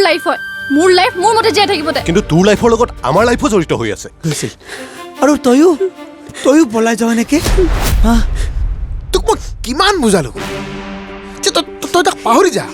life হয় মোৰ life মোৰ মতে জীয়াই থাকিব দে কিন্তু তোৰ লাইফৰ লগত আমাৰ লাইফো জড়িত হৈ আছে আৰু তয়ো পলাই যাও এনেকে তোক মই কিমান বুজালো যে তই তাক পাহৰি যা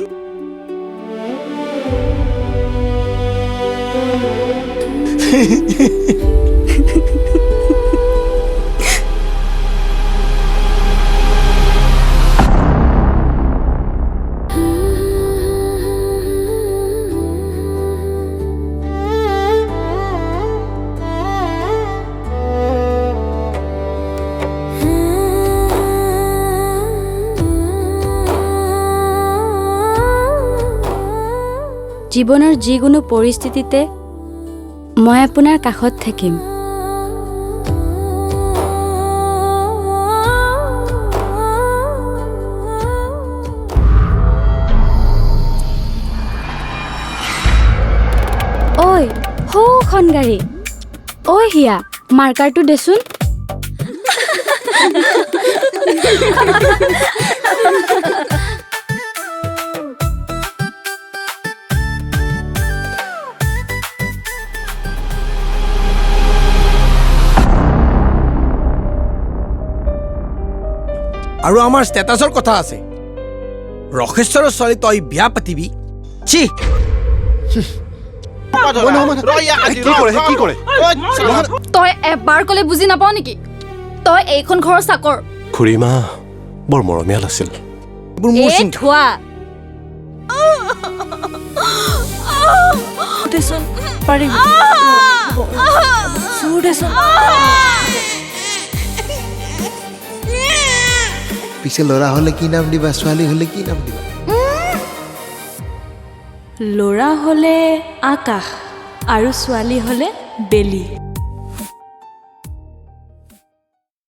জীৱনৰ যিকোনো পৰিস্থিতিতে মই আপোনাৰ কাষত থাকিম ঐ সৌখন গাড়ী ঐ হিয়া মাৰ্কাৰটো দেচোন আৰু আমাৰ ষ্টেটাছৰ কথা আছে ৰখেশ্বৰৰ ছোৱালী তই বিয়া পাতিবি ছি কি কৰে তই এবাৰ ক'লে বুজি নাপাও নেকি তই এইখন ঘৰৰ চাকৰ খুৰীমা বৰ মৰমীয়াল আছিল এই ধোৱা দেচোন পাৰিবি চুৰ দেচোন পিছে ল'ৰা হ'লে কি নাম দিবা ছোৱালী হ'লে কি নাম দিবা ল'ৰা হ'লে আকাশ আৰু ছোৱালী হ'লে বেলি